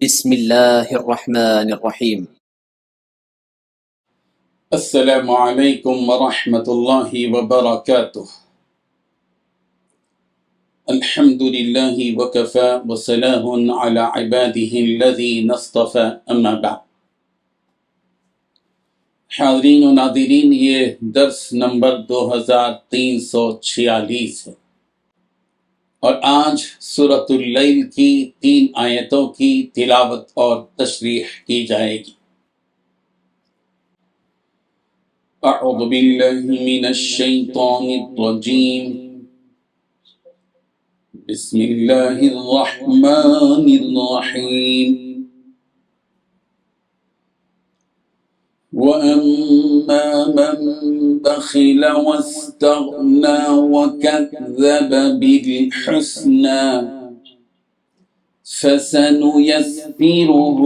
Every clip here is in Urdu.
بسم الله الرحمن الرحيم. السلام عليكم ورحمة الله وبركاته. الحمد لله وكفى وسلام على عباده الذين اصطفى أما بعد. حاضرین و ناظرین، یہ درس نمبر 2346 ہے اور آج سورۃ اللیل کی 3 آیتوں کی تلاوت اور تشریح کی جائے گی۔ اعوذ باللہ من الشیطان الرجیم، بسم اللہ الرحمن الرحیم۔ وَأَمَّا مَن بَخِلَ وَاسْتَغْنَى وَكَذَّبَ بِالْحُسْنَى فَسَنُيَسِّرُهُ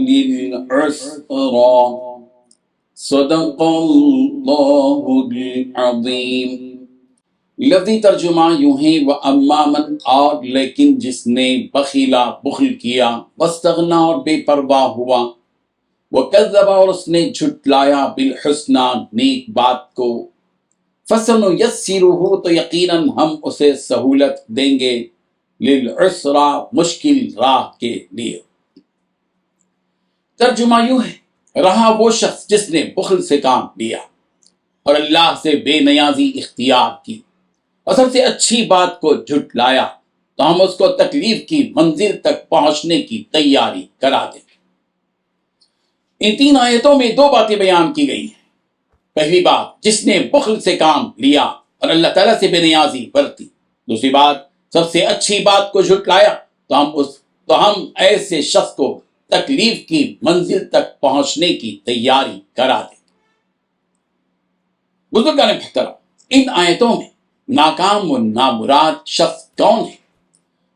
لِلْعُسْرَى صدق اللہ العظیم۔ لفظی ترجمہ یوں ہے، وَأَمَّا مَن، اور لیکن جس نے بخیلا، بخل کیا، واستغنا، اور بے پرواہ ہوا، وَكَذَّبَ، اور اس نے جھٹلایا، بالحسنى، نیک بات کو، فَسَنُيَسِّرُهُ، تو یقیناً ہم اسے سہولت دیں گے، لِلْعُسْرَى، مشکل راہ کے لیے۔ ترجمہ یوں ہے، رہا وہ شخص جس نے بخل سے کام لیا اور اللہ سے بے نیازی اختیار کی اور سب سے اچھی بات کو جھٹلایا، تو ہم اس کو تکلیف کی منزل تک پہنچنے کی تیاری کرا دیں۔ ان 3 آیتوں میں 2 باتیں بیان کی گئی ہیں۔ پہلی بات، جس نے بخل سے کام لیا اور اللہ تعالیٰ سے بے نیازی برتی۔ دوسری بات، سب سے اچھی بات کو جھٹلایا تو ہم ایسے شخص کو تکلیف کی منزل تک پہنچنے کی تیاری کرا دیں۔ بزرگان محترم، ان آیتوں میں ناکام و نامراد شخص کون ہے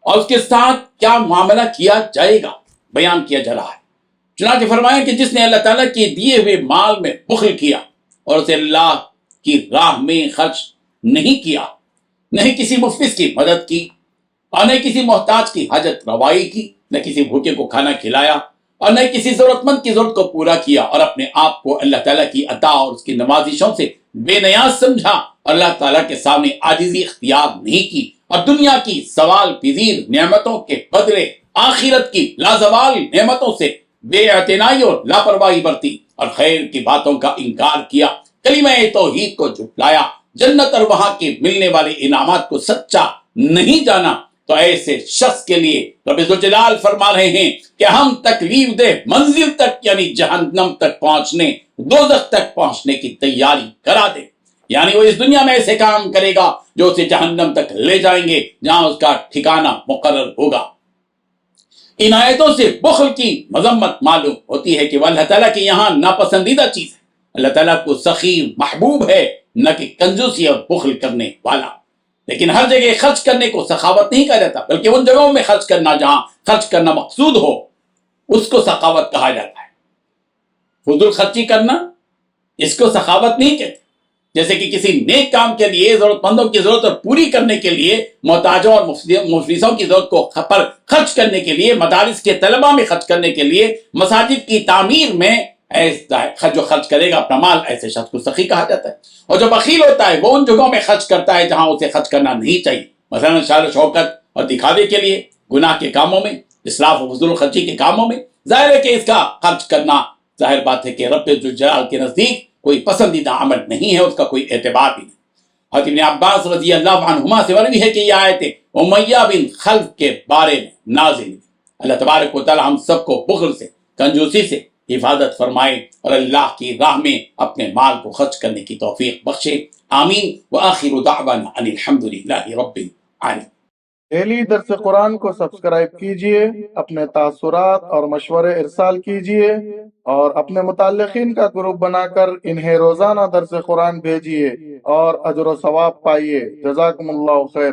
اور اس کے ساتھ کیا معاملہ کیا جائے گا بیان کیا جا رہا ہے۔ چنانچہ فرمایا کہ جس نے اللہ تعالیٰ کے دیے ہوئے مال میں بخل کیا اور اسے اللہ کی راہ میں خرچ نہیں کیا، نہیں کسی مفلس کی مدد کی اور نہ کسی محتاج کی حاجت روائی کی، نہ کسی بھوکے کو کھانا کھلایا اور نہ کسی ضرورت مند کی ضرورت کو پورا کیا، اور اپنے آپ کو اللہ تعالیٰ کی عطا اور اس کی نوازشوں سے بے نیاز سمجھا اور اللہ تعالیٰ کے سامنے عاجزی اختیار نہیں کی، اور دنیا کی زوال پذیر نعمتوں کے بدلے آخرت کی لازوال نعمتوں سے بے اعتنائی اور لاپرواہی برتی اور خیر کی باتوں کا انکار کیا، کلمہ توحید کو جھٹلایا، جنت اور وہاں کے ملنے والے انعامات کو سچا نہیں جانا، تو ایسے شخص کے لیے رب ذوالجلال فرما رہے ہیں کہ ہم تکلیف دہ منزل تک، یعنی جہنم تک پہنچنے، دوزخ تک پہنچنے کی تیاری کرا دیں۔ یعنی وہ اس دنیا میں ایسے کام کرے گا جو اسے جہنم تک لے جائیں گے، جہاں اس کا ٹھکانہ مقرر ہوگا۔ ان آیتوں سے بخل کی مذمت معلوم ہوتی ہے کہ وہ اللہ تعالیٰ کے یہاں ناپسندیدہ چیز ہے۔ اللہ تعالیٰ کو سخی محبوب ہے، نہ کہ کنجوسی اور بخل کرنے والا۔ لیکن ہر جگہ خرچ کرنے کو سخاوت نہیں کہا جاتا، بلکہ ان جگہوں میں خرچ کرنا جہاں خرچ کرنا مقصود ہو، اس کو سخاوت کہا جاتا ہے۔ فضول خرچی کرنا اس کو سخاوت نہیں کہتے۔ جیسے کہ کسی نیک کام کے لیے، ضرورت مندوں کی ضرورت پوری کرنے کے لیے، محتاجوں اور مفلسوں کی ضرورت کو پر خرچ کرنے کے لیے، مدارس کے طلباء میں خرچ کرنے کے لیے، مساجد کی تعمیر میں جو خرچ کرے گا اپنا مال، ایسے شخص کو سخی کہا جاتا ہے۔ اور جو بخیل ہوتا ہے وہ ان جگہوں میں خرچ کرتا ہے جہاں اسے خرچ کرنا نہیں چاہیے، مثلا شان و شوکت اور دکھاوے کے لیے، گناہ کے کاموں میں، اسراف و فضول خرچی کے کاموں میں۔ ظاہر ہے کہ اس کا خرچ کرنا، ظاہر بات ہے کہ رب ذوالجلال کے نزدیک کوئی پسندیدہ عمل نہیں ہے، اس کا کوئی اعتبار بھی نہیں۔ حضرت ابن عباس رضی اللہ عنہما سے مروی ہے کہ یہ آیتیں امیہ بن خلف کے بارے میں نازل ہوئی۔ اللہ تبارک و تعالی ہم سب کو بخل سے، کنجوسی سے حفاظت فرمائے اور اللہ کی راہ میں اپنے مال کو خرچ کرنے کی توفیق بخشے، آمین۔ وآخر دعوانا ان الحمدللہ رب العالمین۔ ڈیلی درس قرآن کو سبسکرائب کیجئے، اپنے تاثرات اور مشورے ارسال کیجئے اور اپنے متعلقین کا گروپ بنا کر انہیں روزانہ درس قرآن بھیجئے اور اجر و ثواب پائیے۔ جزاکم اللہ خیر۔